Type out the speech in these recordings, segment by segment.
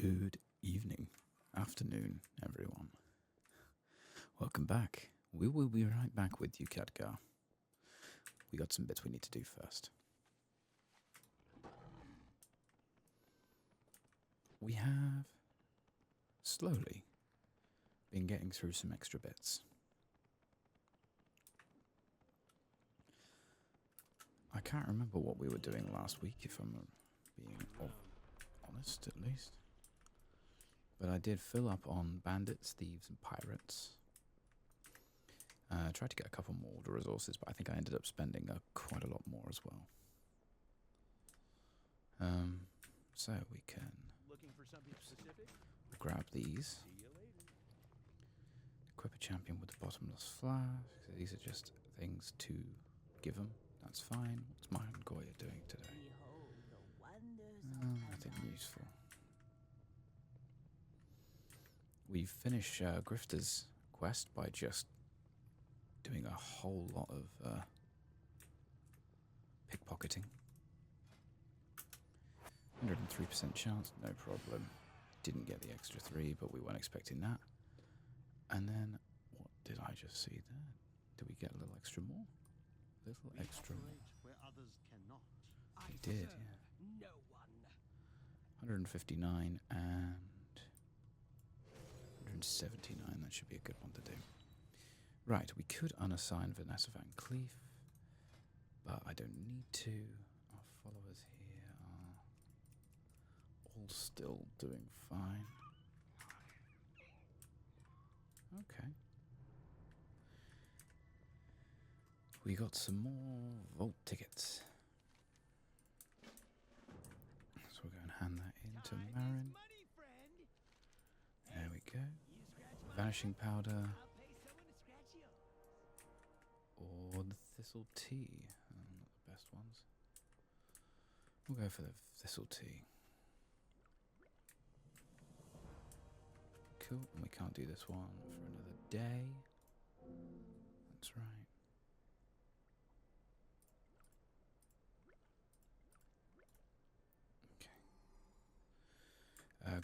Good evening, afternoon, everyone. Welcome back. We will be right back with you, Khadgar. We got some bits we need to do first. We have slowly been getting through some extra bits. I can't remember what we were doing last week, if I'm being honest, at least. But I did fill up on bandits, thieves, and pirates. Tried to get a couple more water resources, but I think I ended up spending quite a lot more as well. So we can grab these. Equip a champion with the bottomless flask. So these are just things to give them. That's fine. What's my Goya doing today? Nothing useful. We finish Grifter's quest by just doing a whole lot of pickpocketing. 103% chance, no problem. Didn't get the extra 3, but we weren't expecting that. And then, what did I just see there? Did we get a little extra more? Little extra more. We did, yeah. 159 and 179, that should be a good one to do. Right, we could unassign Vanessa Van Cleef, but I don't need to. Our followers here are all still doing fine. Okay. We got some more vault tickets. So we're going to hand that in to Marin. There we go. Vanishing powder. Or the thistle tea. Not the best ones. We'll go for the thistle tea. Cool. And we can't do this one for another day. That's right.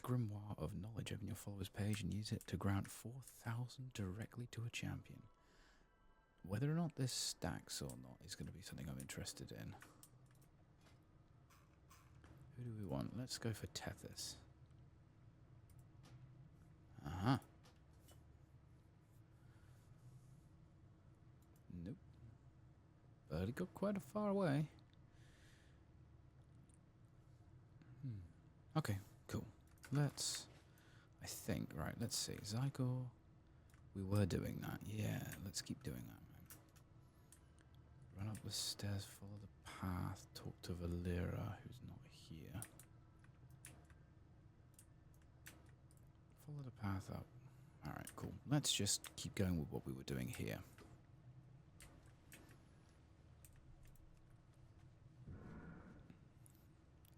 Grimoire of Knowledge. Open your followers page and use it to grant 4,000 directly to a champion. Whether or not this stacks or not is going to be something I'm interested in. Who do we want? Let's go for Tethys. Uh-huh. Nope. But it got quite a far away. Okay, cool. Let's... I think, right, let's see. Zygo... We were doing that. Yeah, let's keep doing that. Run up the stairs, follow the path, talk to Valera, who's not here. Follow the path up. Alright, cool. Let's just keep going with what we were doing here.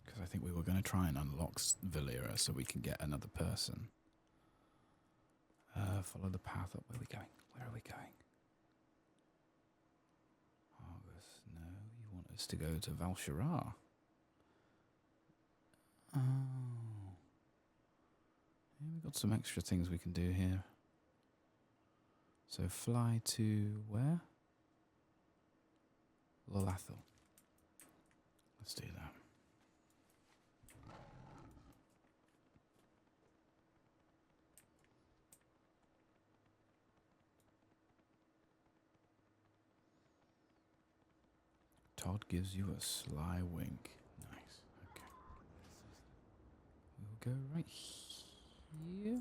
Because I think we were going to try and unlock Valera so we can get another person. Follow the path up. Where are we going? Where are we going? No, you want us to go to Val'Sharah. Oh. Yeah, we've got some extra things we can do here. So fly to where? Lolathel. Let's do that. Todd gives you a sly wink. Nice. Okay. We'll go right here.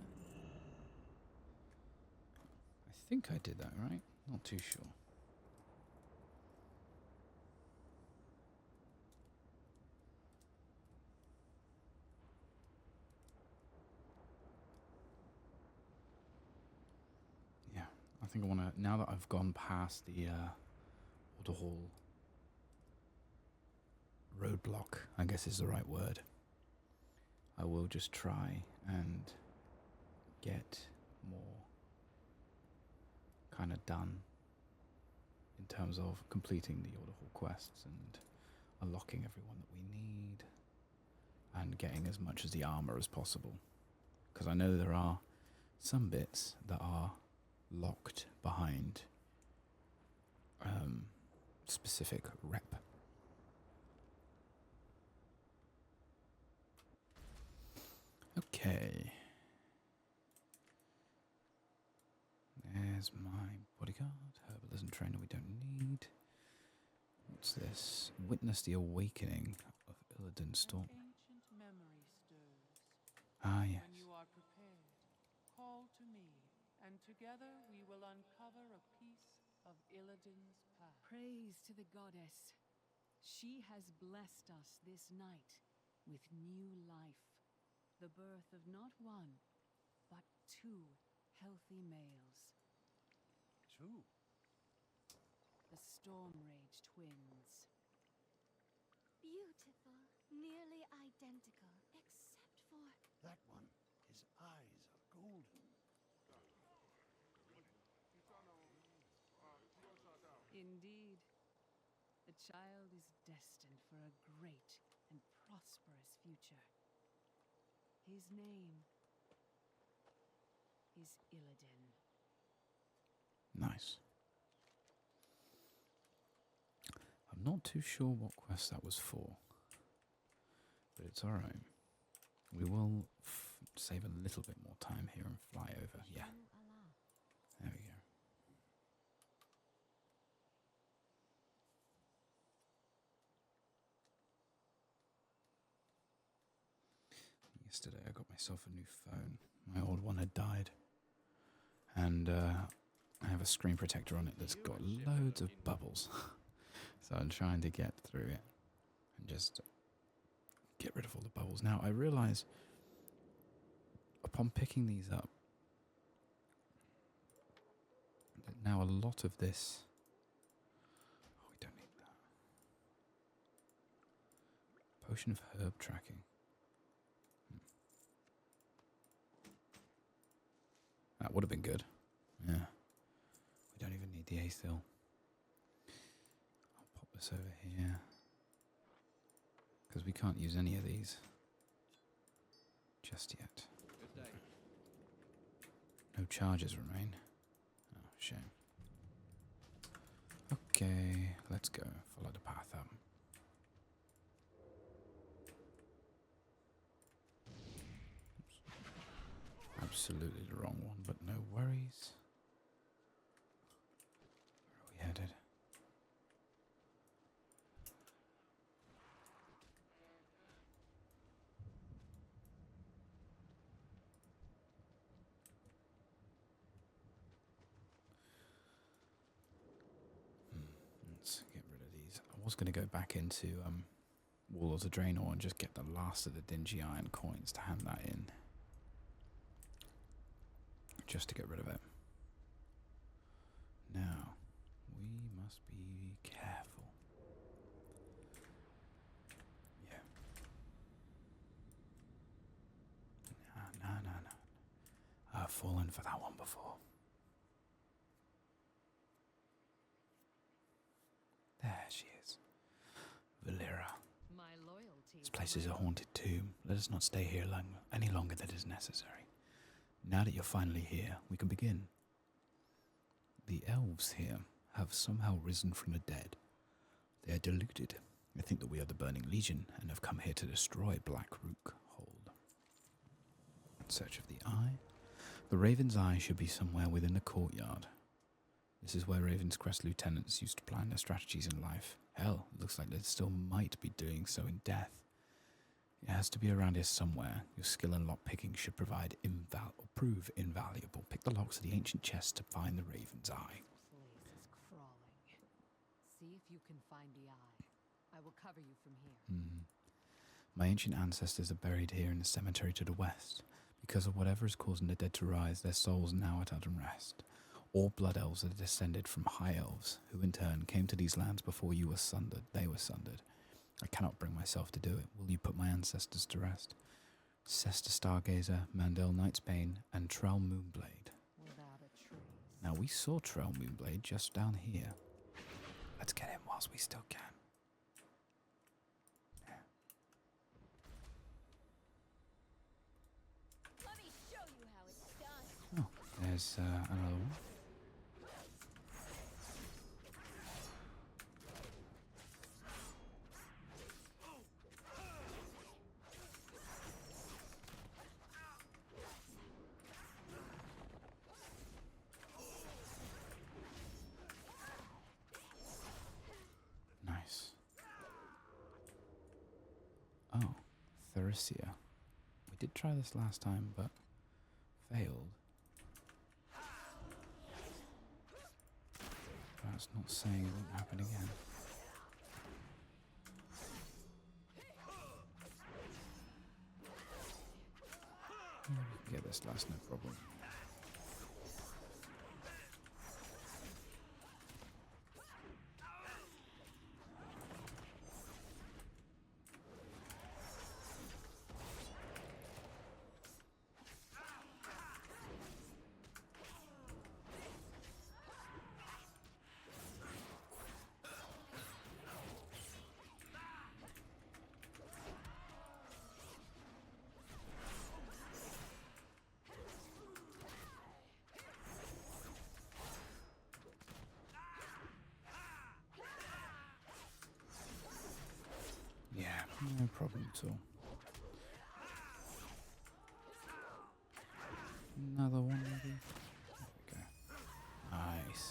I think I did that right. Not too sure. Yeah, I think I want to, now that I've gone past the Waterhall roadblock, I guess is the right word, I will just try and get more kind of done in terms of completing the Order Hall quests and unlocking everyone that we need. and getting as much as the armor as possible. Because I know there are some bits that are locked behind specific rep. Okay. There's my bodyguard. Herbalism trainer we don't need. What's this? Witness the awakening of Illidan Storm. Ancient memory stirs. Ah, yes. When you are prepared, call to me, and together we will uncover a piece of Illidan's past. Praise to the goddess. She has blessed us this night with new life. The birth of not one, but two healthy males. Two? The Storm Rage twins. Beautiful, nearly identical, except for... That one, his eyes are golden. Indeed. The child is destined for a great and prosperous future. His name is Illidan. Nice. I'm not too sure what quest that was for, but it's alright. We will save a little bit more time here and fly over. Yeah. There we go. Yesterday I got myself a new phone. My old one had died. And I have a screen protector on it that's got loads of bubbles. So I'm trying to get through it and just get rid of all the bubbles. Now I realise upon picking these up that now a lot of this... Oh, we don't need that. Potion of herb tracking. That would have been good. Yeah. We don't even need the Aethil. I'll pop this over here. Because we can't use any of these. Just yet. No charges remain. Oh, shame. Okay, let's go. Follow the path up. Absolutely the wrong one, but no worries. Where are we headed? Let's get rid of these. I was going to go back into Walls of Draenor and just get the last of the Dingy Iron coins to hand that in. Just to get rid of it. Now, we must be careful. Yeah. No. I've fallen for that one before. There she is. Valera. My loyalty. This place is a haunted tomb. Let us not stay here any longer than is necessary. Now that you're finally here, we can begin. The elves here have somehow risen from the dead. They are deluded. They think that we are the Burning Legion and have come here to destroy Black Rook Hold. In search of the eye. The Raven's Eye should be somewhere within the courtyard. This is where Raven's Crest lieutenants used to plan their strategies in life. Hell, it looks like they still might be doing so in death. It has to be around here somewhere. Your skill in lock-picking should prove invaluable. Pick the locks of the ancient chest to find the Raven's Eye. Place is crawling. See if you can find the eye. I will cover you from here. My ancient ancestors are buried here in the cemetery to the west. Because of whatever is causing the dead to rise, their souls now at unrest. All blood elves are descended from high elves, who in turn came to these lands before you were sundered. They were sundered. I cannot bring myself to do it. Will you put my ancestors to rest? Cester Stargazer, Mandel Nightsbane, and Trell Moonblade. Without a trace. Now we saw Trell Moonblade just down here. Let's get him whilst we still can. Yeah. there's another one. Nice. Oh, Therisia. We did try this last time, but failed. That's not saying it won't happen again. We can get this last, no problem. Yeah, no problem at all. Another one maybe? There we go. Nice.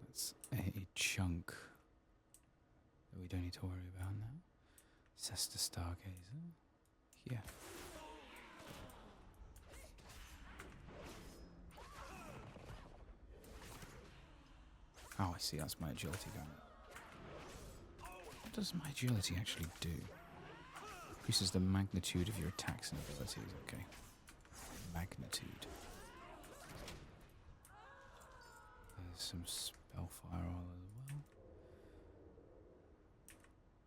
That's a chunk that we don't need to worry about now. Cesta Stargazer. Yeah. Oh, I see, that's my agility going up. What does my agility actually do? Increases the magnitude of your attacks and abilities, okay. Magnitude. There's some spellfire oil as well.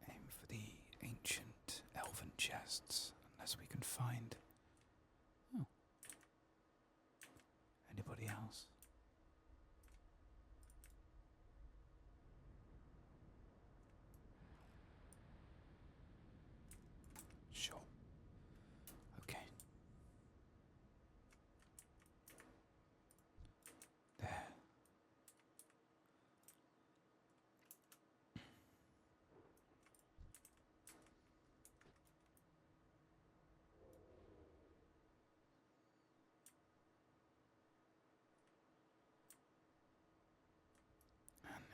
Aim for the ancient elven chests, unless we can find... Oh. Anybody else? Sure. Okay. There.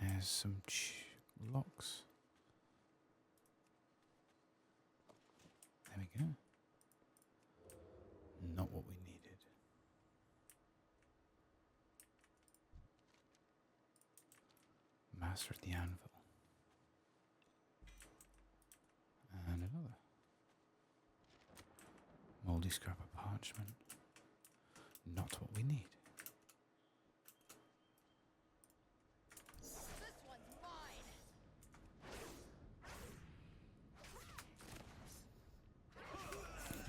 And there's some locks. There we go. Not what we needed. Master of the Anvil. And another. Mouldy scrap of parchment. Not what we need. This one's mine.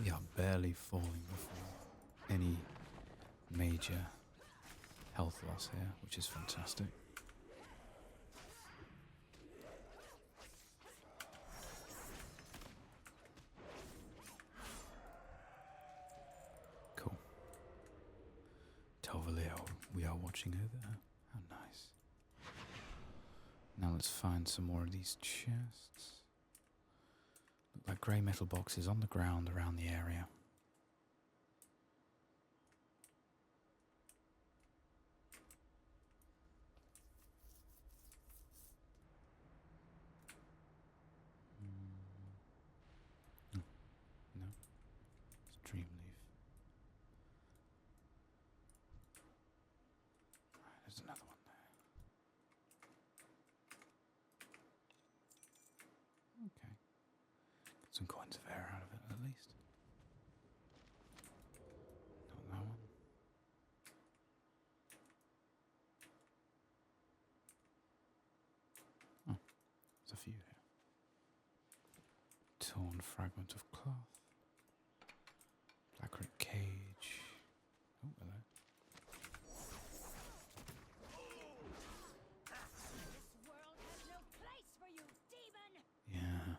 We are barely falling before any major health loss here, which is fantastic. Cool. Tovaleo, we are watching over her. How nice. Now let's find some more of these chests. Look like grey metal boxes on the ground around the area. No, it's Dream Leaf. There's another one there. Okay. Get some coins of air out of it at least. Not that one. Oh, there's a few here. Torn fragment of cloth. Black root cage. Oh, hello. This world has no place for you, demon! Yeah.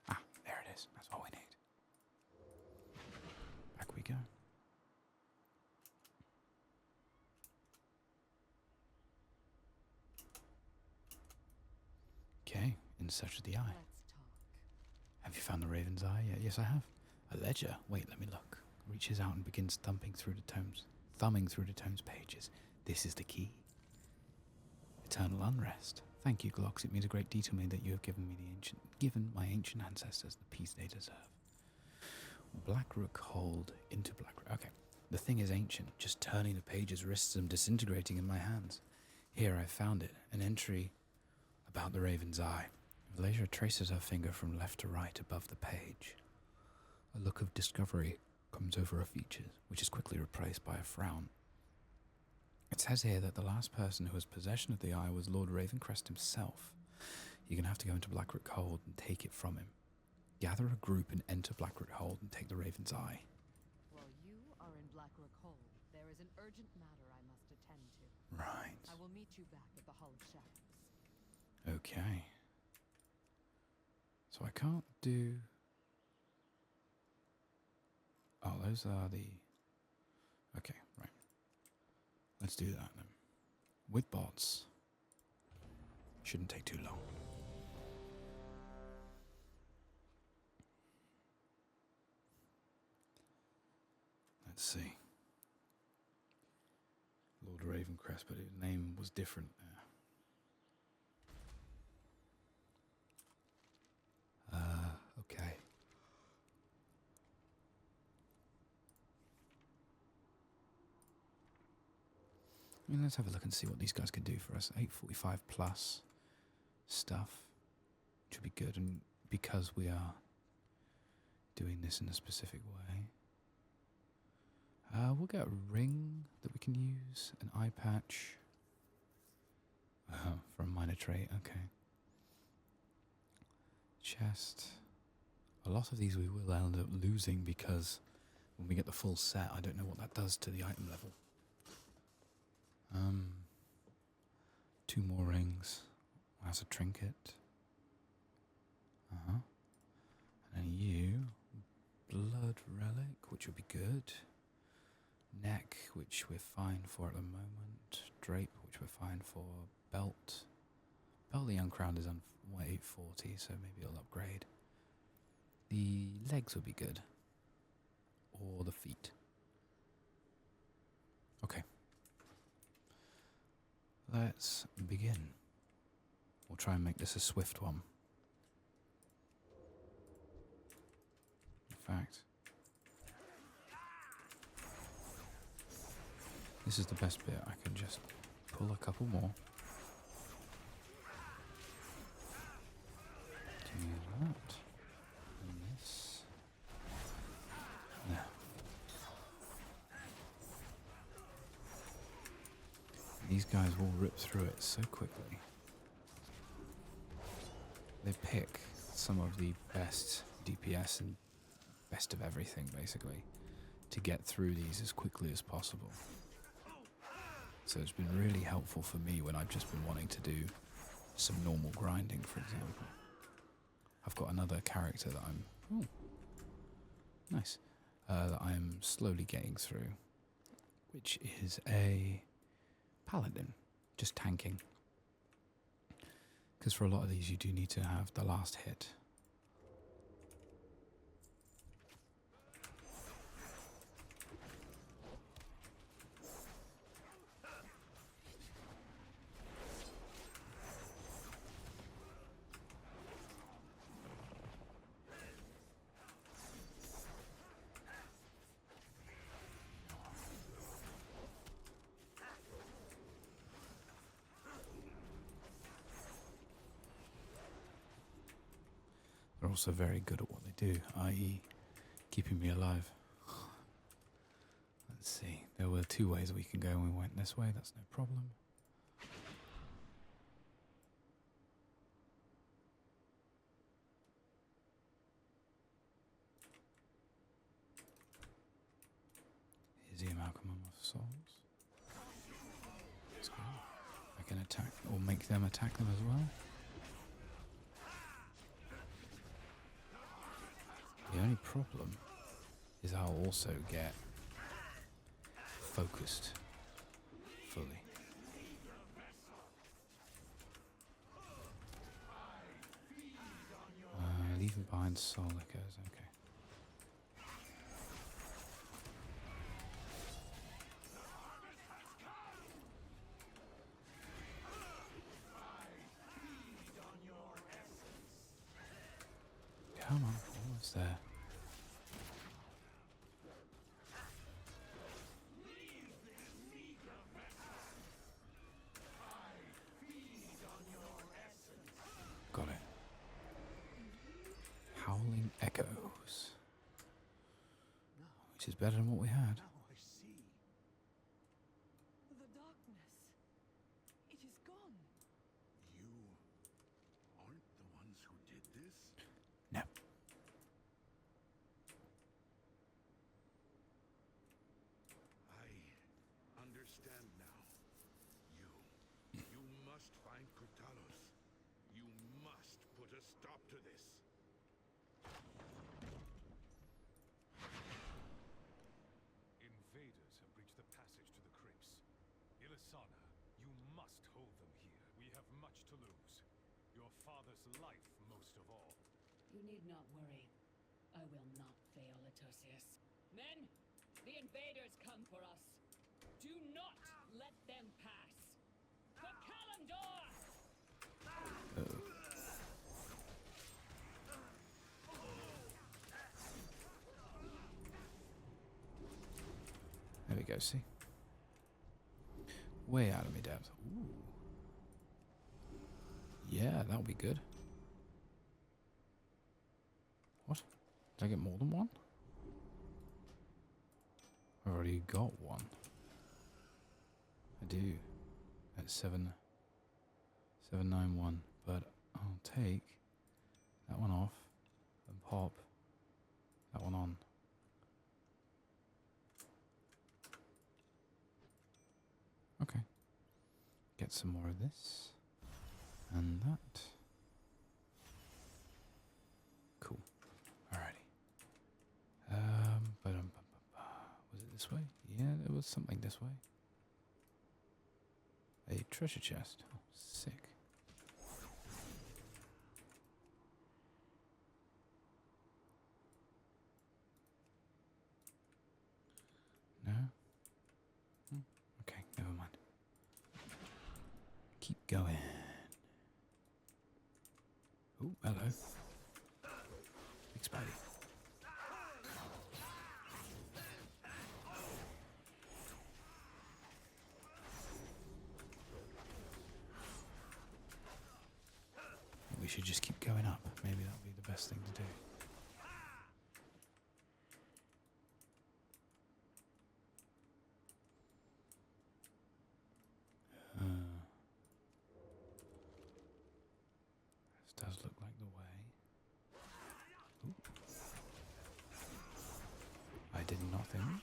Ah, there it is. That's all we need. in search of the eye. Let's talk. Have you found the Raven's Eye yet? Yes, I have. A ledger. Wait, let me look. Reaches out and begins thumbing through the tome's pages. This is the key. Eternal unrest. Thank you, Glox. It means a great deal to me that you have given my ancient ancestors the peace they deserve. Blackrook hold into Blackrook. Okay. The thing is ancient. Just turning the pages risks them disintegrating in my hands. Here I found it. An entry about the Raven's Eye. Valeria traces her finger from left to right above the page. A look of discovery comes over her features, which is quickly replaced by a frown. It says here that the last person who has possession of the eye was Lord Ravencrest himself. You're going to have to go into Blackrook Hold and take it from him. Gather a group and enter Blackrook Hold and take the Raven's Eye. While you are in Blackrook Hold, there is an urgent matter I must attend to. Right. I will meet you back at the Hall of Shadows. Okay. So I can't do... Oh, those are the... Okay, right. Let's do that then. With bots. Shouldn't take too long. Let's see. Lord Ravencrest, but his name was different there. Okay. I mean, let's have a look and see what these guys can do for us. 845 plus stuff. Should be good, and because we are doing this in a specific way. We'll get a ring that we can use, an eye patch. For a minor trait, okay. Chest. A lot of these we will end up losing because when we get the full set, I don't know what that does to the item level. 2 more rings. As a trinket. And then you, blood relic, which would be good. Neck, which we're fine for at the moment. Drape, which we're fine for. Belt. Belt the uncrowned is on 840, so maybe it'll upgrade. The legs would be good. Or the feet. Okay. Let's begin. We'll try and make this a swift one. In fact, this is the best bit. I can just pull a couple more. Do that. And this. There. These guys will rip through it so quickly. They pick some of the best DPS and best of everything, basically, to get through these as quickly as possible. So it's been really helpful for me when I've just been wanting to do some normal grinding, for example. I've got another character that I'm... Oh, nice. That I am slowly getting through, which is a paladin, just tanking. Because for a lot of these you do need to have the last hit. They're also very good at what they do, i.e. keeping me alive. Let's see, there were 2 ways we can go and we went this way, that's no problem. Here's the Amalgam of Souls. Let's go. I can attack, or make them attack them as well. The only problem is I'll also get focused fully. soul echoes, okay. Come on, almost there. Got it. Howling echoes. Which is better than what we had. Now I see. The darkness. It is gone. You aren't the ones who did this? No. I understand now. You must find Kurtalos. You must put a stop to this. Invaders have breached the passage to the crypts. Ilisana, you must hold them here. We have much to lose. Your father's life most of all. You need not worry. I will not fail, Atosius. Men, the invaders come for us. Do not let them pass. For Kalimdor! There we go, see? Way out of me depth. Ooh. Yeah, that'll be good. What? Did I get more than one? I've already got one. I do. At 791. But I'll take that one off and pop that one on. Okay. Get some more of this. And that. Cool. Alrighty. Was it this way? Yeah, it was something this way. A treasure chest. Oh, sick. No? Okay, never mind. Keep going. Oh, hello. Big Spidey. We should just keep going up. Maybe that'll be the best thing to do. This does look like the way. Ooh. I did nothing.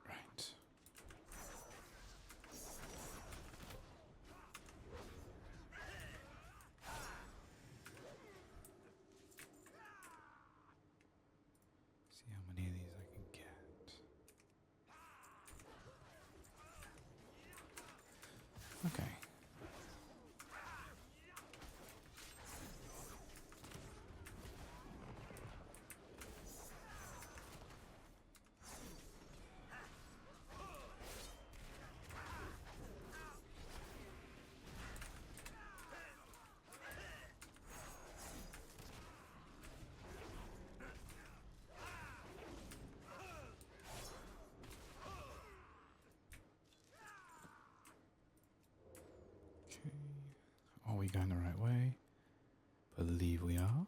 Right. See how many of these I can get. Okay. Are we going the right way? Believe we are.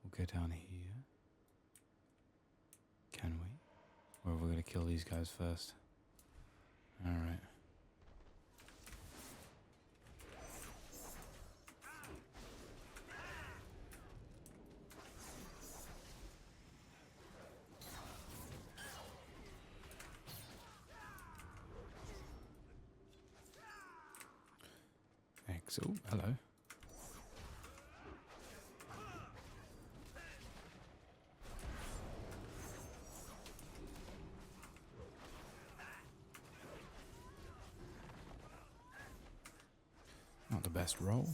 We'll go down here. Can we? Or are we going to kill these guys first? Alright. Oh, hello. the best roll,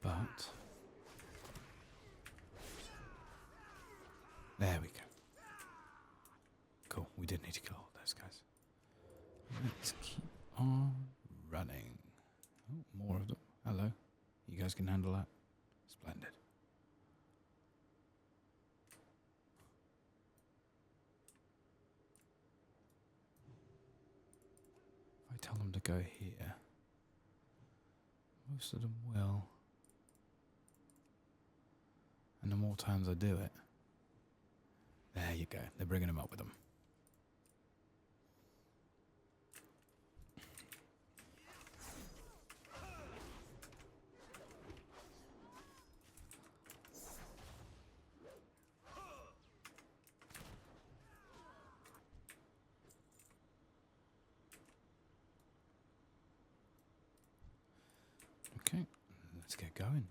but there we go. Cool, we did need to kill all those guys. Let's keep on running. Oh, more of them. Hello. You guys can handle that? Splendid. If I tell them to go here, most of them will. And the more times I do it, there you go. They're bringing them up with them. Okay, let's get going.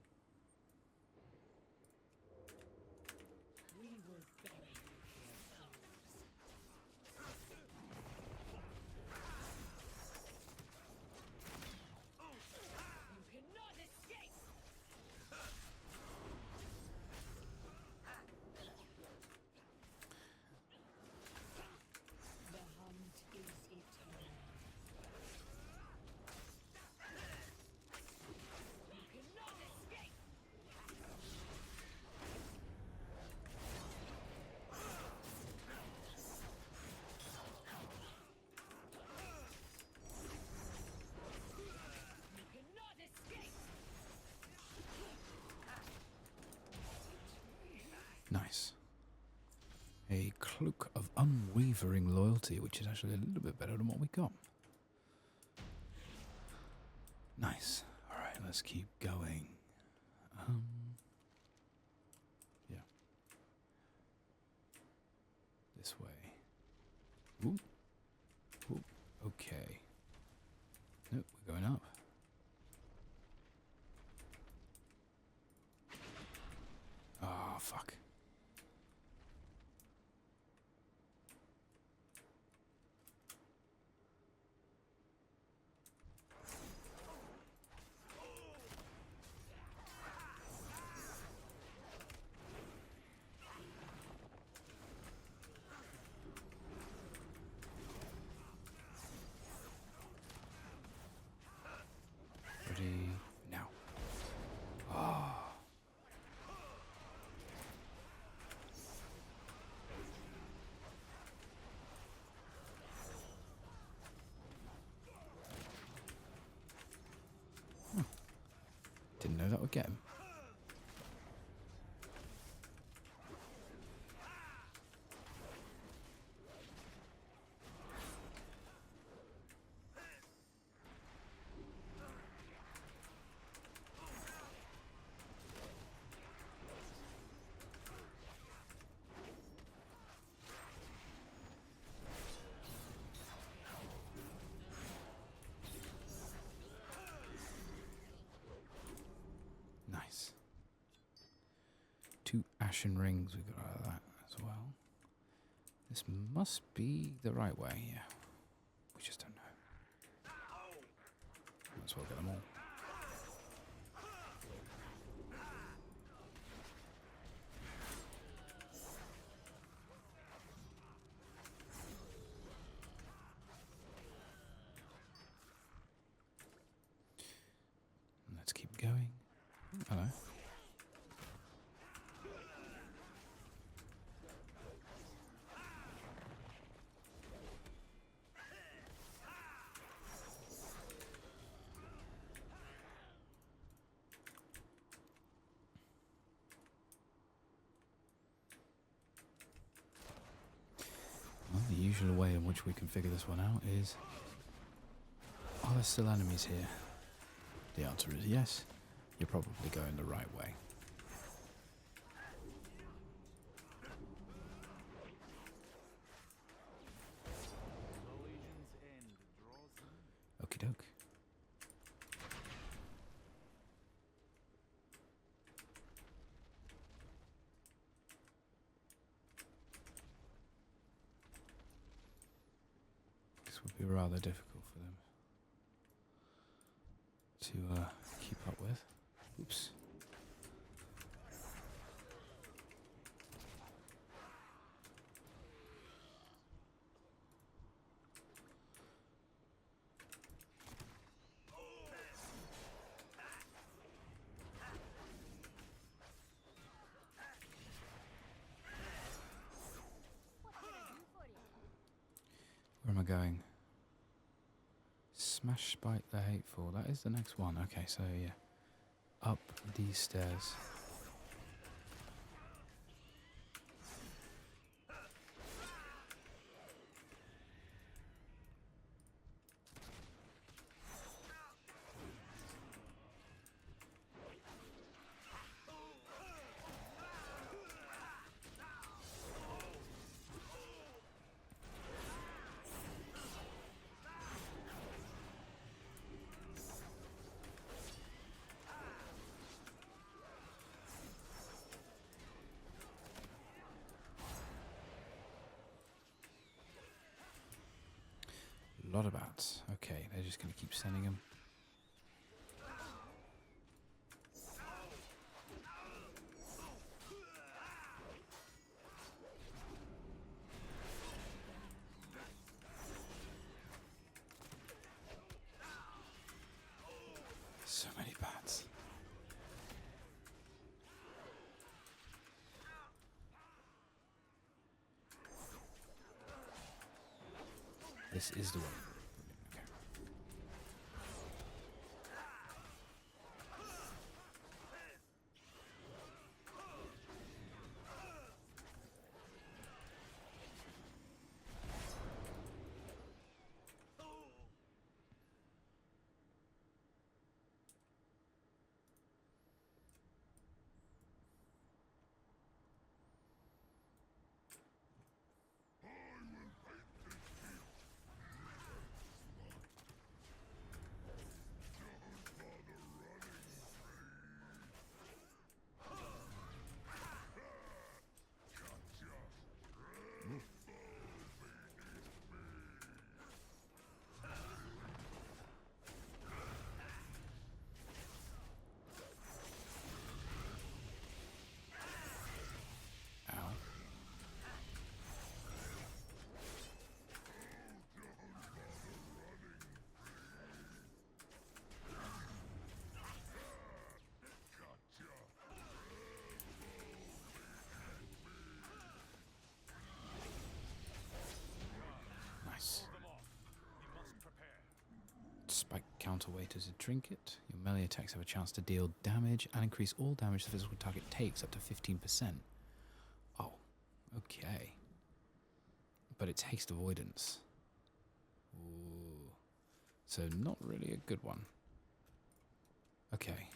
Nice. A cloak of unwavering loyalty, which is actually a little bit better than what we got. Nice. Alright, let's keep going. Yeah. This way. Ooh. Ooh. Okay. Nope, we're going up. Oh, fuck. Ready now. Oh. Didn't know that would get him. Nice. 2 ashen rings we got out of that as well. This must be the right way, yeah. We just don't know. Might as well get them all. Let's keep going. Hello. Well, the usual way in which we can figure this one out is, are there still enemies here? The answer is yes. You're probably going the right way. Okie doke. This would be rather difficult for them. to keep up with. Oops. Where am I going? Smash Spite the Hateful. That is the next one. Okay, so yeah. Up these stairs. A lot of bats. Okay, they're just going to keep sending them. So many bats. This is the one. Okay. Ow. Nice. Hold them off. We must prepare. Spike counterweight as a trinket. Your melee attacks have a chance to deal damage and increase all damage the physical target takes up to 15%. Oh, okay. But it's haste avoidance. Ooh. So not really a good one. Okay.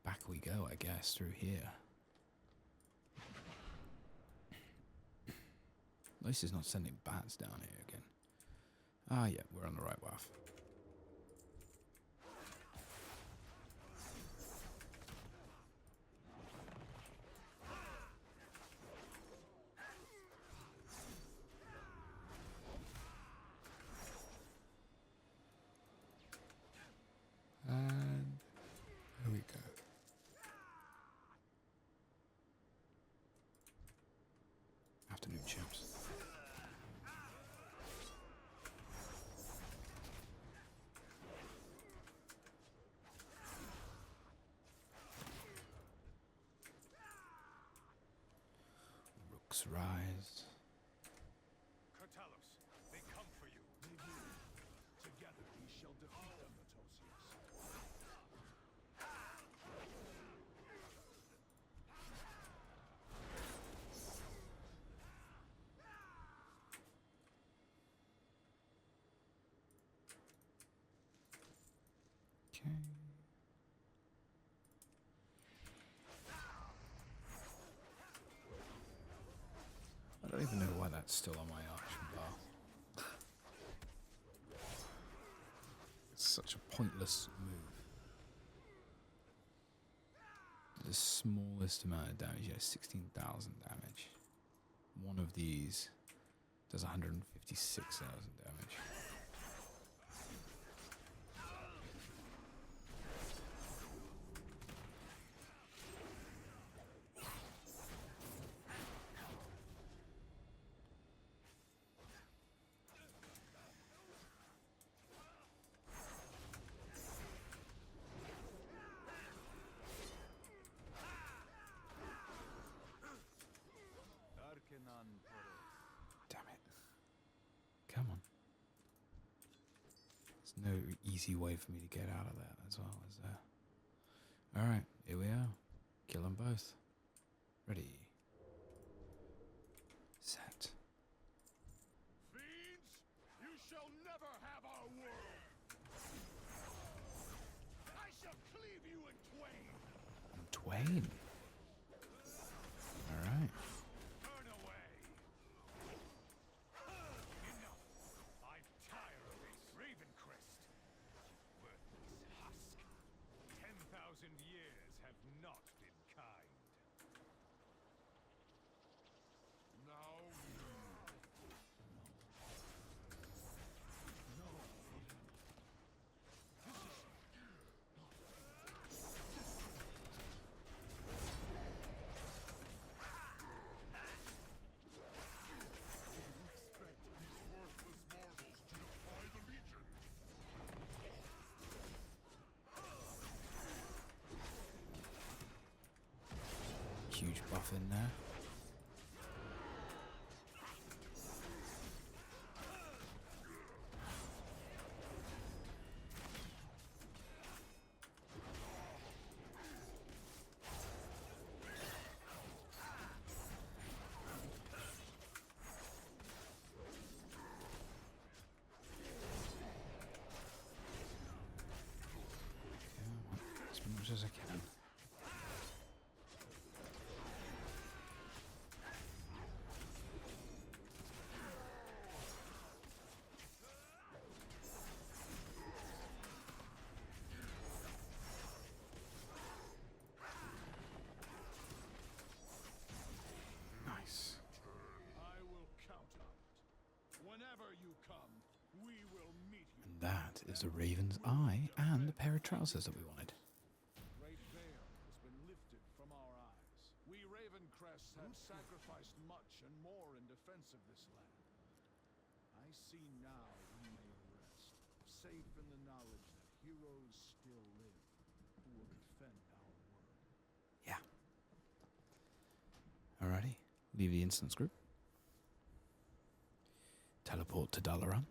Back we go, I guess, through here. At least it's not sending bats down here again. Ah, yeah, we're on the right path. And here we go. Afternoon, champs. Rooks rise. Kurtalos, they come for you. They do. Together we shall defeat them, Matosius. Okay. I don't even know why that's still on my action bar. It's such a pointless move. The smallest amount of damage, yeah, 16,000 damage. One of these does 156,000 damage. There's no easy way for me to get out of that as well, is there? Alright, here we are. Kill them both. Ready. Set. Fiends, you shall never have our world. I shall cleave you in twain. Twain. Alright. Turn away! Enough! I'm tired of this. Ravencrest! You worthless husk! 10,000 years have not been kind. Now expect these worthless mortals to defy the Legion. Huge buff in there. As much as I can. Nice. I will count on it. Whenever you come, we will meet you. And that is the Raven's Eye and the pair of trousers that we wanted. Great veil has been lifted from our eyes. We Ravencrests have sacrificed much and more in defense of this land. I see now we may rest, safe in the knowledge that heroes still live who will defend our world. Yeah. Alrighty. Leave the instance group. Teleport to Dalaran.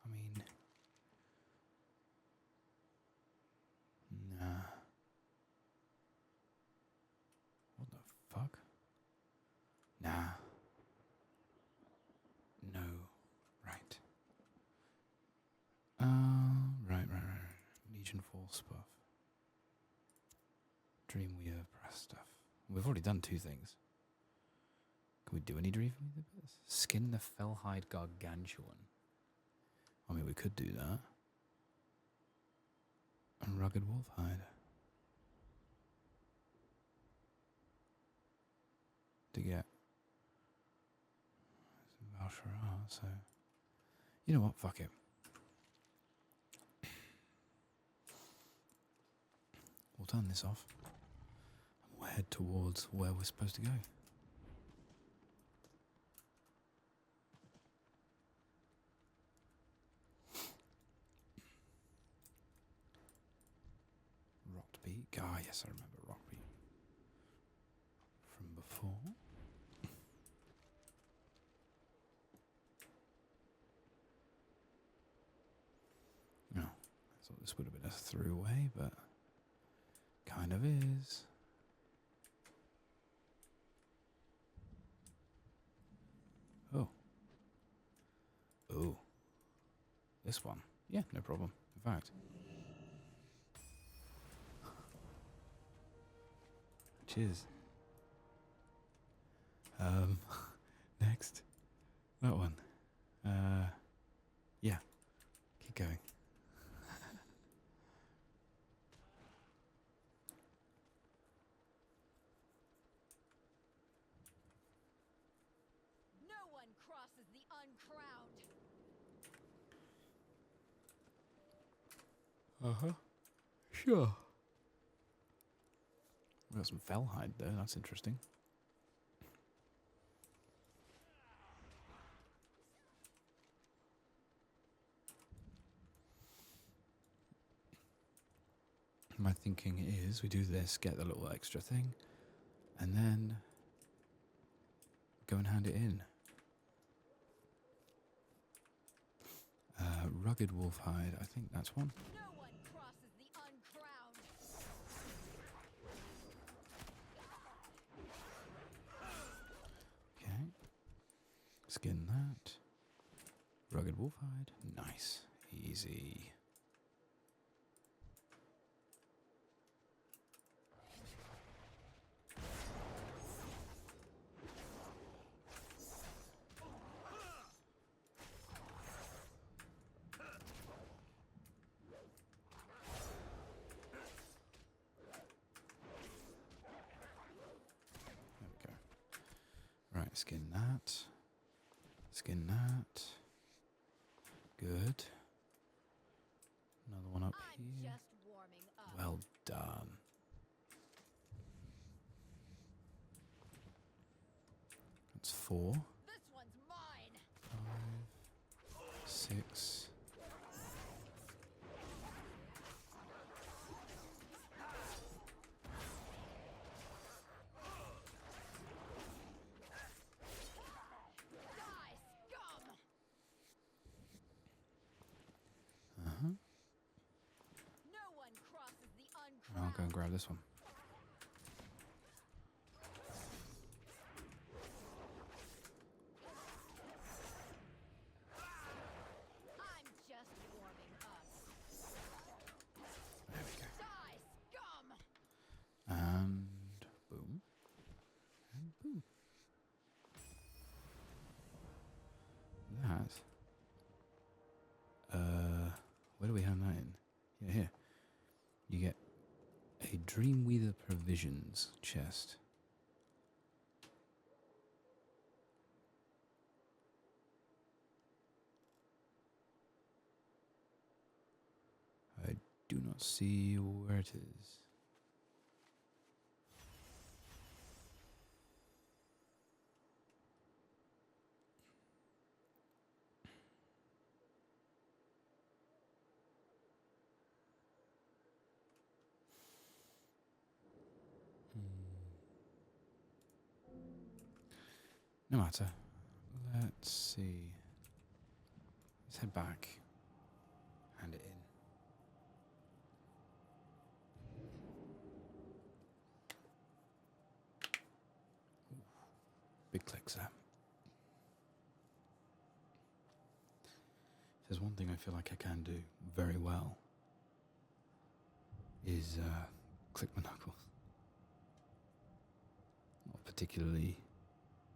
I mean, nah. What the fuck? Nah. No. Right. Right. Legion Force buff. Dreamweaver press stuff. We've already done 2 things. Can we do any Dreamweaver bits? Skin the Fellhide Gargantuan. I mean, we could do that. And Rugged Wolf Hide. To get Valshara, so you know what, fuck it. We'll turn this off and we'll head towards where we're supposed to go. Rotbeak. Ah, yes, I remember Rotbeak from before. No, I thought this would have been a throughway, but kind of is. Oh. Oh. This one. Yeah, no problem. In fact. Cheers. Next. That one. Yeah. Keep going. No one crosses the uncrowned. Uh-huh. Sure. We got some Fellhide though, that's interesting. My thinking is we do this, get the little extra thing, and then go and hand it in. Rugged wolf hide, I think that's one. No one crosses the uncrowned. Okay. Skin that. Rugged wolf hide. Nice. Easy. There we go. Right, skin that. Skin that. Good. Another one up I'm here. just warming up. Well done. That's 4, This one's mine. 5, 6. Die, scum! No one crosses the uncrowned. I'll go and grab this one. I'm just warming up. There we go. Die, scum! And boom. And boom. That. Where do we have that in? Yeah, here. You get a Dreamweaver Provisions chest. I do not see where it is. No matter. Let's see. Let's head back. Hand it in. Ooh, big clicks there. If there's one thing I feel like I can do very well is click my knuckles. Not a particularly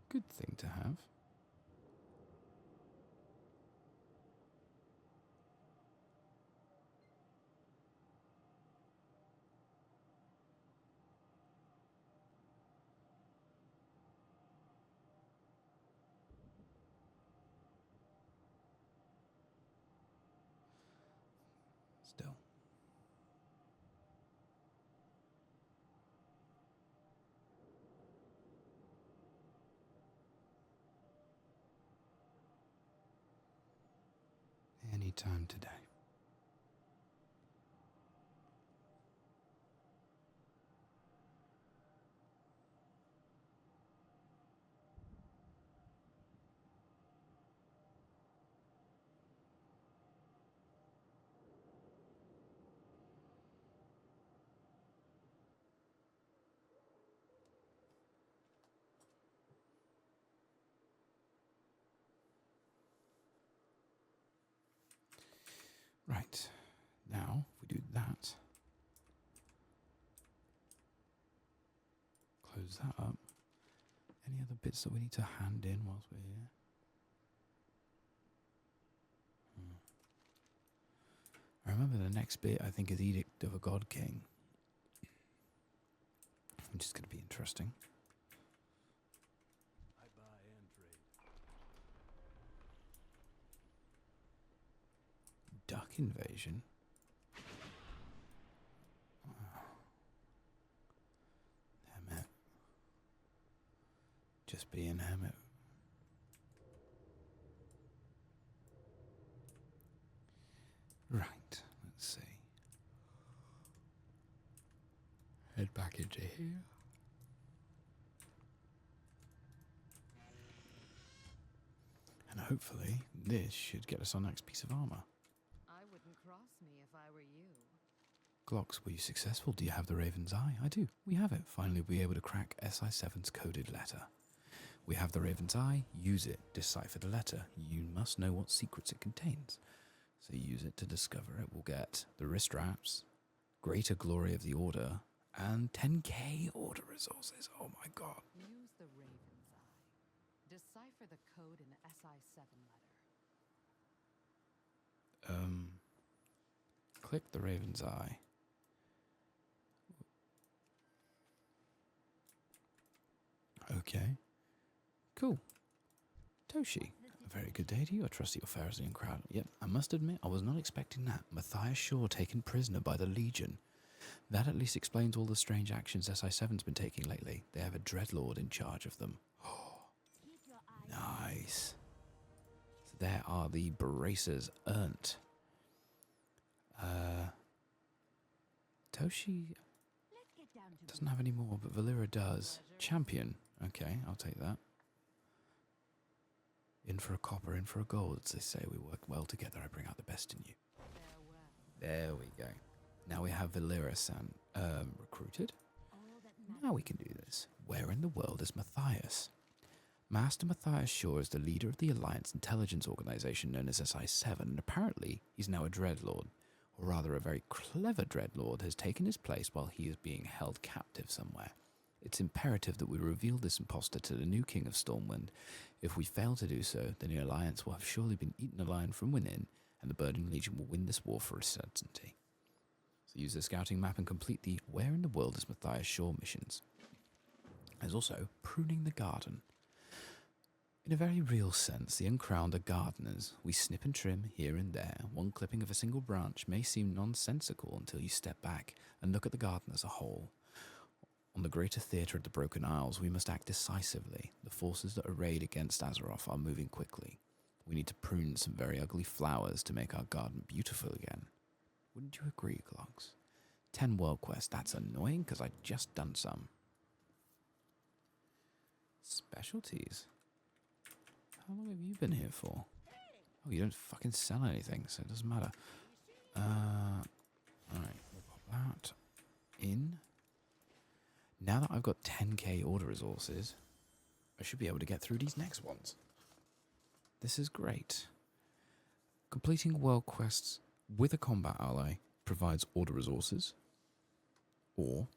good thing to have. Still. Any time today. Right. Now, if we do that, close that up. Any other bits that we need to hand in whilst we're here? I remember the next bit, I think, is Edict of a God King, which is going to be interesting. I buy and trade. Duck invasion? Damn it. Just being hermit. Right, let's see. back into here. And hopefully this should get us our next piece of armor. I wouldn't cross me if I were you. Glocks, were you successful? Do you have the Raven's Eye? I do. We have it. Finally, we'll be able to crack SI7's coded letter. We have the Raven's Eye. Use it. Decipher the letter. You must know what secrets it contains. So use it to discover it. We'll get the wrist wraps, greater glory of the order, and 10k order resources. Oh my god. Use the Raven's Eye. Decipher the code in the SI7 letter. Click the Raven's Eye. Okay. Cool. Toshi, a very good day to you. I trust your affairs are in crowd. Yep, I must admit, I was not expecting that. Matthias Shaw taken prisoner by the Legion. That at least explains all the strange actions SI7's been taking lately. They have a dreadlord in charge of them. Nice. So there are the bracers earned. Toshi doesn't have any more, but Valera does. Champion. Okay, I'll take that. In for a copper, in for a gold, as they say. We work well together. I bring out the best in you. There we go. Now we have Valera-san recruited. Now we can do this. Where in the world is Matthias? Master Matthias Shaw is the leader of the Alliance intelligence organization known as SI7, and apparently he's now a dreadlord. Or rather, a very clever dreadlord has taken his place while he is being held captive somewhere. It's imperative that we reveal this impostor to the new king of Stormwind. If we fail to do so, then the Alliance will have surely been eaten alive from within, and the Burning Legion will win this war for a certainty. So use the scouting map and complete the Where in the World is Matthias Shaw missions. There's also Pruning the Garden. In a very real sense, the uncrowned are gardeners. We snip and trim here and there. One clipping of a single branch may seem nonsensical until you step back and look at the garden as a whole. On the greater theatre of the Broken Isles, we must act decisively. The forces that arrayed against Azeroth are moving quickly. We need to prune some very ugly flowers to make our garden beautiful again. Wouldn't you agree, Glocks? 10 world quests. That's annoying because I just done some. Specialties. How long have you been here for? Oh, you don't fucking sell anything, so it doesn't matter. Alright, we'll pop that in. Now that I've got 10k order resources, I should be able to get through these next ones. This is great. Completing world quests with a combat ally provides order resources, or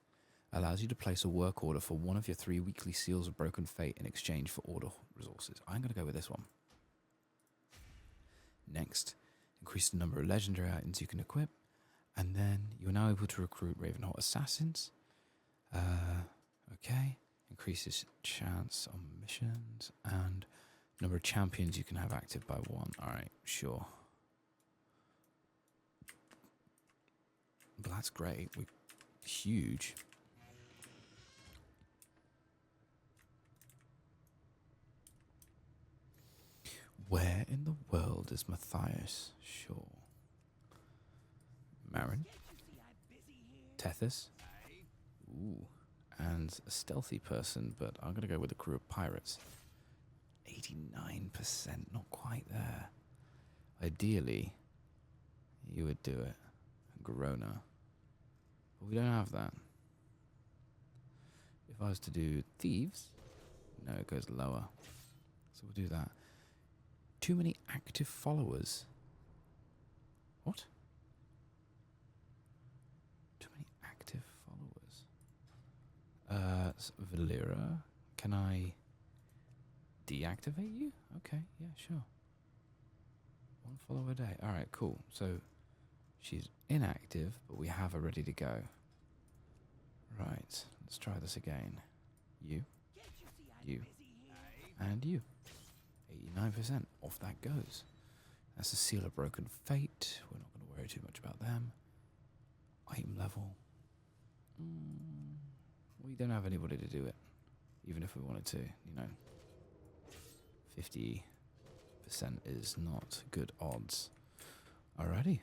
allows you to place a work order for one of your 3 weekly Seals of Broken Fate in exchange for order resources. I'm going to go with this one. Next, increase the number of legendary items you can equip, and then you're now able to recruit Ravenhot assassins. Okay, increases chance on missions, and number of champions you can have active by 1. Alright, sure. But that's great. We're huge. Where in the world is Matthias Shaw? Marin? Tethys? Ooh. And a stealthy person, but I'm going to go with a crew of pirates. 89%, not quite there. Ideally, you would do it. Garona. But we don't have that. If I was to do thieves, no, it goes lower. So we'll do that. Too many active followers. What? Too many active followers. Valera, can I deactivate you? Okay, yeah, sure. 1 follower a day. Alright, cool. So she's inactive, but we have her ready to go. Right, let's try this again. You, and you. 89%. Off that goes. That's a Seal of Broken Fate. We're not going to worry too much about them. Item level. We don't have anybody to do it. Even if we wanted to, you know. 50% is not good odds. Alrighty.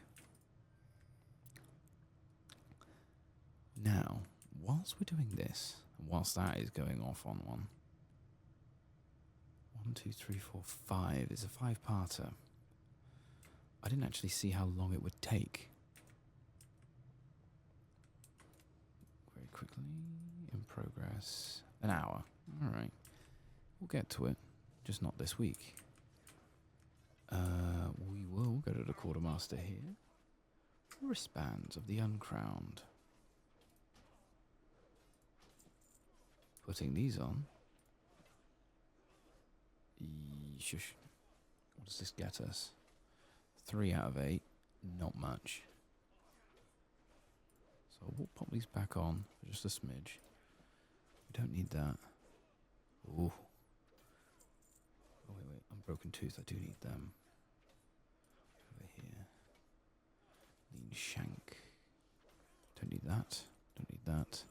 Now, whilst we're doing this, whilst that is going off on one, 1, 2, 3, 4, 5 is a 5-parter. I didn't actually see how long it would take. Very quickly, in progress, an hour. All right, we'll get to it, just not this week. We will go to the quartermaster here. Wristbands of the uncrowned. Putting these on. Shush. What does this get us? 3 out of 8. Not much. So we'll pop these back on for just a smidge. We don't need that. Ooh. Oh, wait. Unbroken tooth. I do need them. Over here. Lean shank. Don't need that. Don't need that.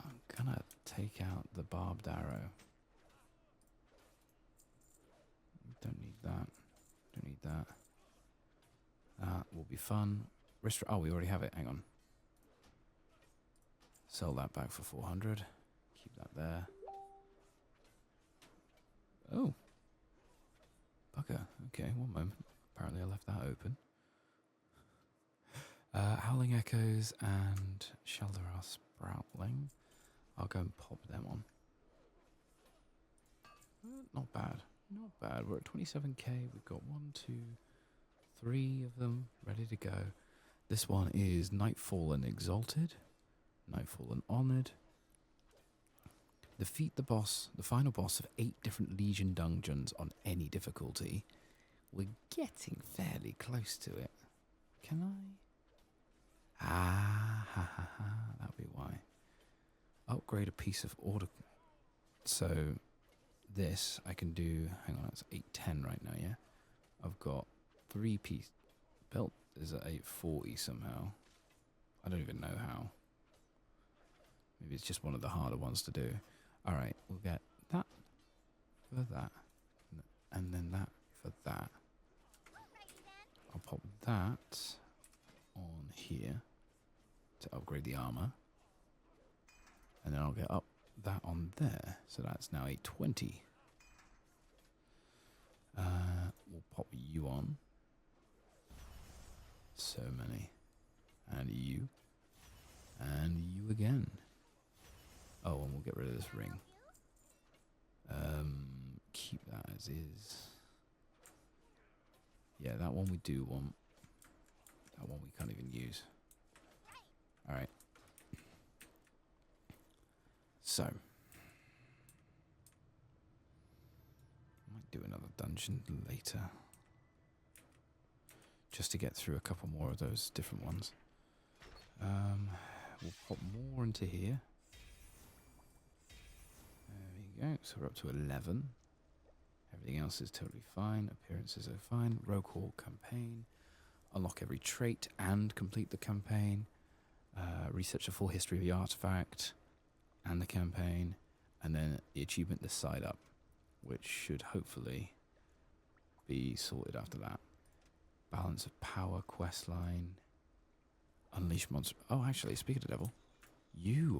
I'm gonna take out the barbed arrow. Don't need that. Don't need that. That will be fun. Oh, we already have it. Hang on. Sell that back for 400. Keep that there. Oh. Bugger. Okay, one moment. Apparently I left that open. Howling Echoes and Sheldar Sproutling. I'll go and pop them on. Not bad. Not bad. We're at 27k. We've got 1, 2, 3 of them ready to go. This one is Nightfallen Exalted. Nightfallen Honored. Defeat the boss, the final boss of 8 different Legion dungeons on any difficulty. We're getting fairly close to it. Can I? That'll be why. Upgrade a piece of order. So this I can do. Hang on, it's 810 right now. Yeah, I've got 3 piece. Belt is at 840 somehow. I don't even know how. Maybe it's just one of the harder ones to do. All right, we'll get that for that, and then that for that. I'll pop that on here to upgrade the armor. And then I'll get up that on there. So that's now 820. We'll pop you on. So many. And you. And you again. Oh, and we'll get rid of this ring. Keep that as is. Yeah, that one we do want. That one we can't even use. Alright. So. Might do another dungeon later. Just to get through a couple more of those different ones. We'll pop more into here. There we go. So we're up to 11. Everything else is totally fine. Appearances are fine. Rogue Hall campaign. Unlock every trait and complete the campaign. Research the full history of the artifact and the campaign. And then the achievement, the side up, which should hopefully be sorted after that. Balance of power, questline. Unleash monster. Oh, actually, speak of the devil.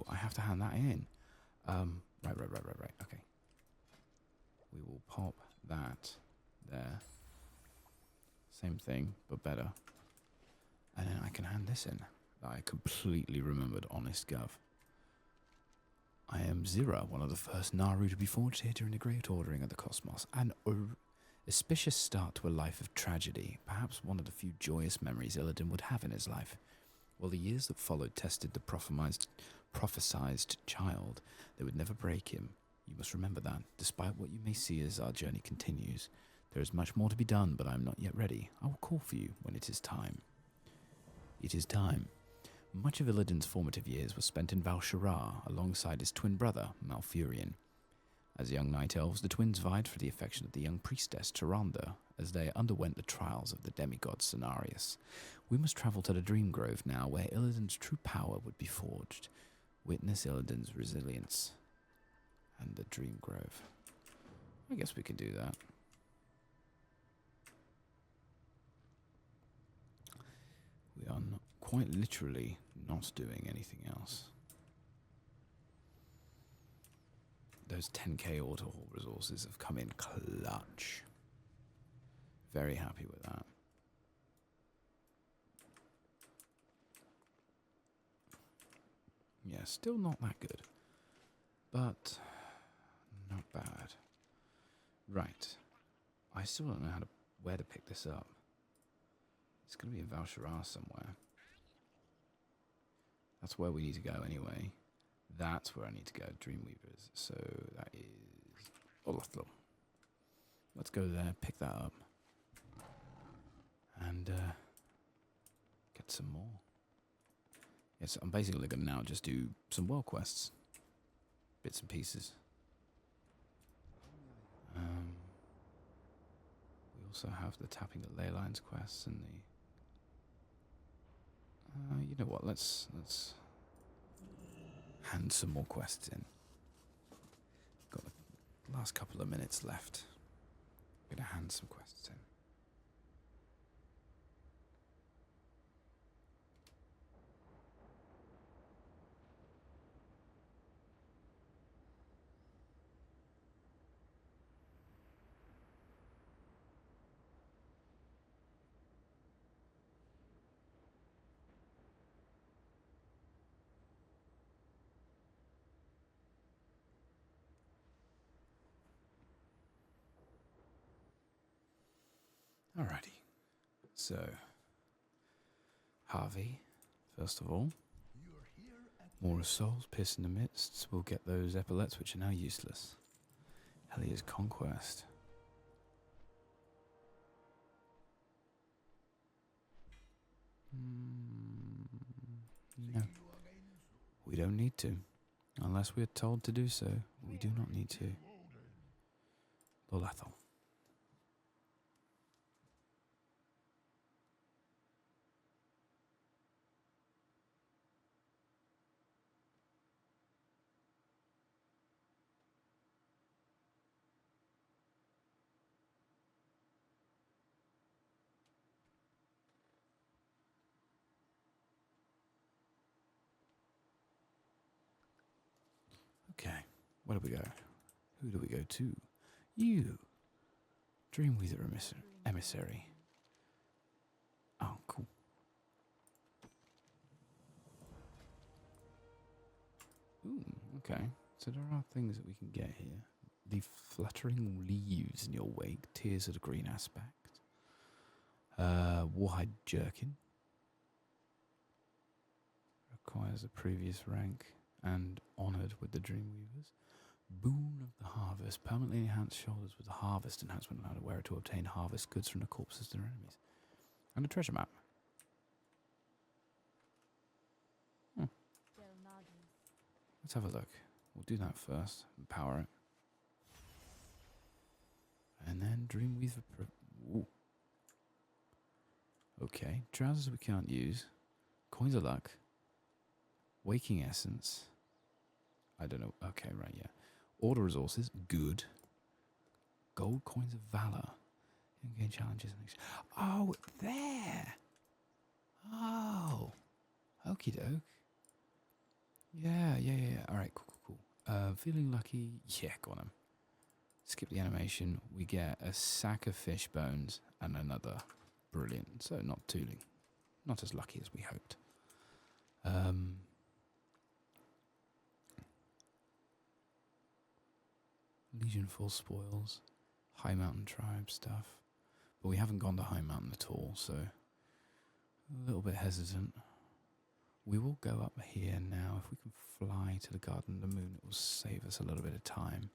I have to hand that in. Right. Okay. We will pop that there. Same thing, but better. And then I can hand this in. I completely remembered, honest gov. I am Zira, one of the first Naru to be forged here during the Great Ordering of the Cosmos. An auspicious start to a life of tragedy, perhaps one of the few joyous memories Illidan would have in his life. While the years that followed tested the prophesized child, they would never break him. You must remember that, despite what you may see as our journey continues. There is much more to be done, but I am not yet ready. I will call for you when it is time. It is time. Much of Illidan's formative years were spent in Val'Sharah, alongside his twin brother, Malfurion. As young night elves, the twins vied for the affection of the young priestess, Tyrande, as they underwent the trials of the demigod Cenarius. We must travel to the Dream Grove now, where Illidan's true power would be forged. Witness Illidan's resilience. And the Dream Grove. I guess we can do that. We are not, quite literally not doing anything else. Those 10k auto-haul resources have come in clutch. Very happy with that. Yeah, still not that good. But not bad. Right. I still don't know where to pick this up. It's going to be in Val'sharah somewhere. That's where we need to go anyway. That's where I need to go, Dreamweavers. So that is Olathlum. Let's go there, pick that up, and get some more. Yes, I'm basically going to now just do some world quests. Bits and pieces. We also have the tapping the ley lines quests and the... you know what, let's hand some more quests in. Got the last couple of minutes left. I'm going to hand some quests in. Alrighty, so Harvey, first of all, more souls piercing the midst. We'll get those epaulets which are now useless. Helia's conquest. No, we don't need to, unless we're told to do so. We do not need to. Lolathel. Okay, where do we go? Who do we go to? You! Dreamweaver emissary. Oh, cool. Ooh, okay. So there are things that we can get here. The fluttering leaves in your wake, tears of the green aspect. Warhide jerkin. Requires a previous rank and honoured with the Dreamweavers. Boon of the Harvest. Permanently enhanced shoulders with the Harvest enhancement allowed a wearer to obtain harvest goods from the corpses of their enemies. And a treasure map. Let's have a look. We'll do that first. Empower it. And then Dreamweaver... Ooh. Okay. Trousers we can't use. Coins of luck. Waking essence. I don't know. Okay, right, yeah. Order resources. Good. Gold coins of valor. In-game challenges. Oh, there. Oh. Okie doke. Yeah. All right, cool. Feeling lucky. Yeah, go on. Skip the animation. We get a sack of fish bones and another. Brilliant. So not as lucky as we hoped. Legion full spoils. High Mountain tribe stuff. But we haven't gone to High Mountain at all, so a little bit hesitant. We will go up here now. If we can fly to the Garden of the Moon, it will save us a little bit of time.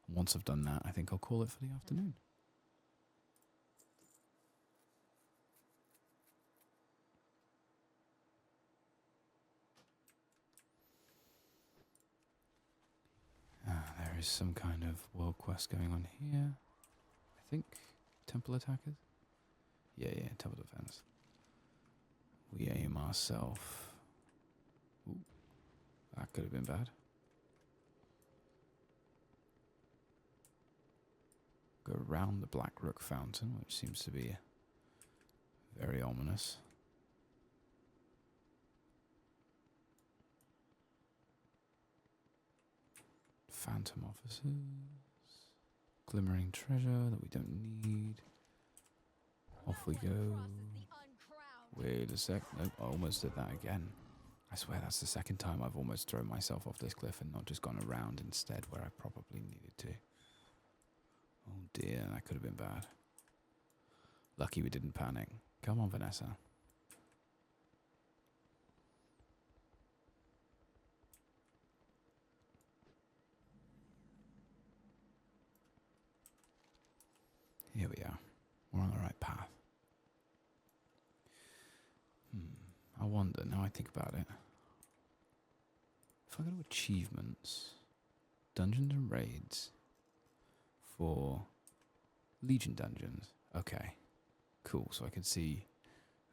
And once I've done that, I think I'll call it for the afternoon. There is some kind of world quest going on here. I think temple attackers? Yeah, temple defense. We aim ourselves. Ooh, that could have been bad. Go around the Black Rook Fountain, which seems to be very ominous. Phantom officers. Glimmering treasure that we don't need. Off we go. Wait a sec. Nope, I almost did that again. I swear that's the second time I've almost thrown myself off this cliff and not just gone around instead where I probably needed to. Oh dear, that could have been bad. Lucky we didn't panic. Come on, Vanessa. Here we are. We're on the right path. I wonder, now I think about it. If I go to achievements, dungeons and raids for Legion dungeons. Okay, cool. So I can see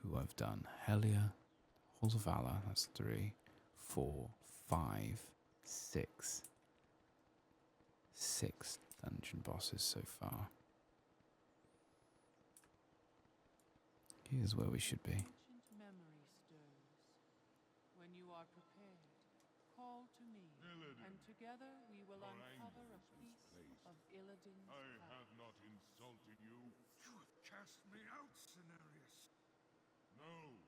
who I've done. Hellia, Halls of Valor, that's 3, 4, 5, 6. 6 dungeon bosses so far. Here's where we should be. Ancient memory stirs. When you are prepared, call to me, and together we will uncover a piece of Illidan's I past. have not insulted you. You have cast me out, Cenarius. No,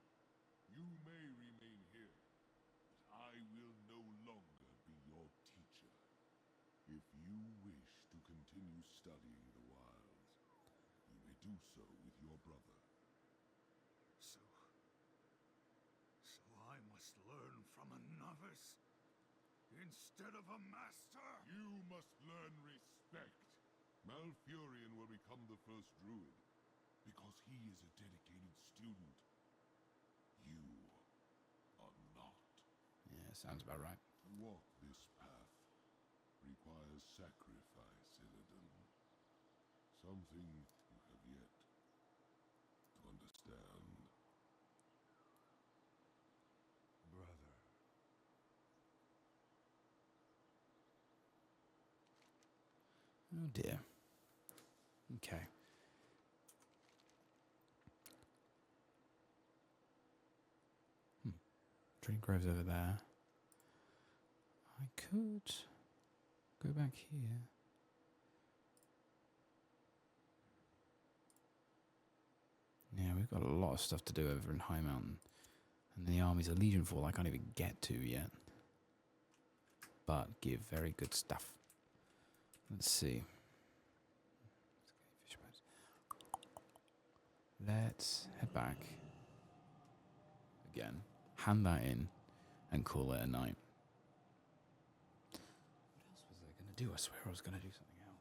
you may remain here, but I will no longer be your teacher. If you wish to continue studying the wilds, you may do so with your brother. So I must learn from a novice instead of a master? You must learn respect. Malfurion will become the first druid, because he is a dedicated student. You are not. Yeah, sounds about right. To walk this path requires sacrifice, Illidan. Something you have yet to understand. Brother. Oh dear. Okay. Drink groves over there. I could go back here. Yeah, we've got a lot of stuff to do over in High Mountain. And the armies of Legion Fall I can't even get to yet. But give very good stuff. Let's see. Let's head back. Again. Hand that in. And call it a night. What else was I going to do? I swear I was going to do something else.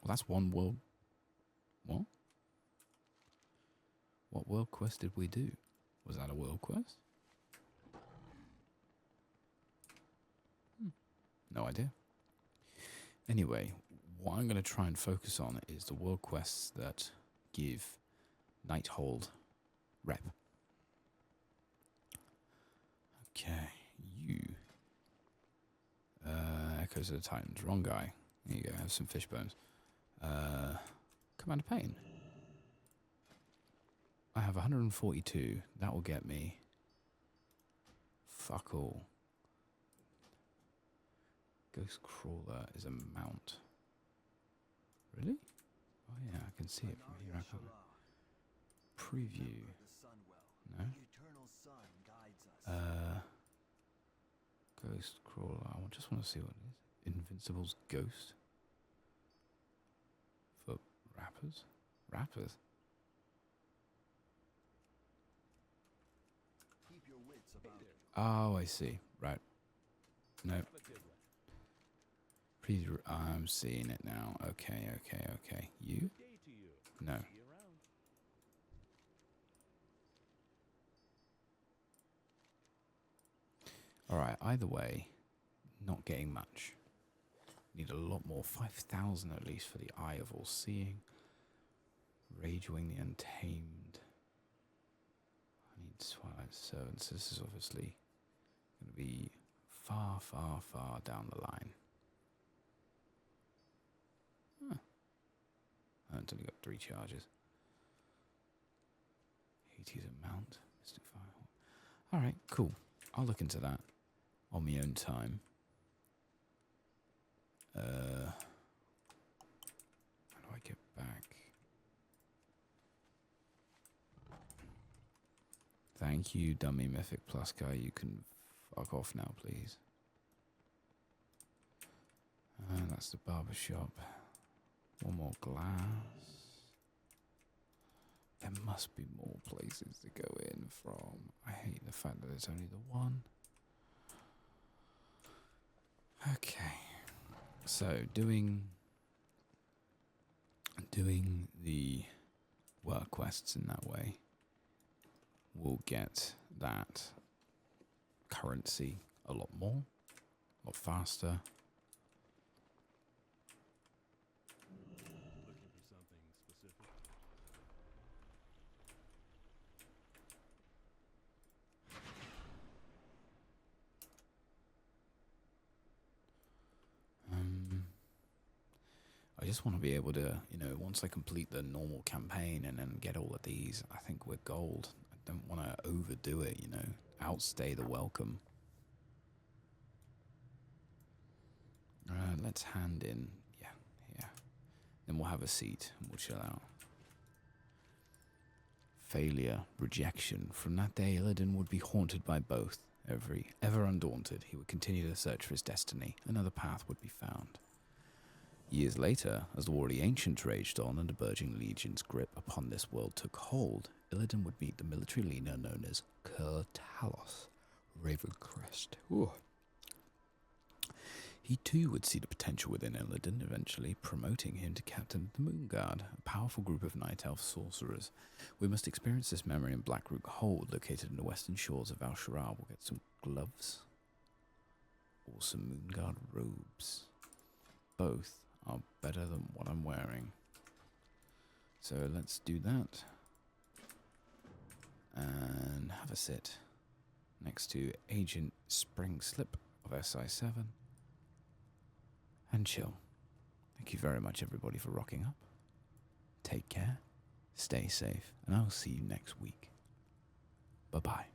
Well, that's one world. What? What world quest did we do? Was that a world quest? No idea. Anyway, what I'm going to try and focus on is the world quests that give Nighthold rep. Okay, you. Echoes of the Titans. Wrong guy. There you go, have some fish bones. Commander Pain. I have 142. That will get me. Fuck all. Ghost Crawler is a mount. Really? Oh yeah, I can see it from here. I can't. Preview. No. Ghost Crawler. I just want to see what it is. Invincible's Ghost. For rappers? Rappers? Oh, I see. Right. No. I'm seeing it now. Okay. You? No. Alright, either way, not getting much. Need a lot more. 5,000 at least for the Eye of All Seeing. Rage Wing the Untamed. I need Twilight Servants. This is obviously going to be far down the line. It's only got 3 charges. Hades a mount. Mystic Firehawk. Alright, cool. I'll look into that on my own time. How do I get back? Thank you, Dummy Mythic Plus guy. You can fuck off now, please. That's the barber shop. One more glass. There must be more places to go in from. I hate the fact that there's only the one. Okay. So, doing the work quests in that way will get that currency a lot more, a lot faster. Looking for something specific? I just want to be able to, you know, once I complete the normal campaign and then get all of these, I think we're gold. I don't want to overdo it, you know, outstay the welcome. Let's hand in, yeah. Then we'll have a seat and we'll chill out. Failure, rejection. From that day, Illidan would be haunted by both. Ever undaunted, he would continue to search for his destiny. Another path would be found. Years later, as the war of the Ancients raged on and the Burging Legion's grip upon this world took hold, Illidan would meet the military leader known as Talos, Ravencrest. Ooh. He too would see the potential within Illidan, eventually promoting him to Captain of the Moon Guard, a powerful group of Night Elf sorcerers. We must experience this memory in Blackroot Hold, located in the western shores of Al-Sharar. We'll get some gloves or some Moon Guard robes. Both are better than what I'm wearing. So let's do that. And have a sit next to Agent Spring Slip of SI7. And chill. Thank you very much, everybody, for rocking up. Take care, stay safe, and I'll see you next week. Bye-bye.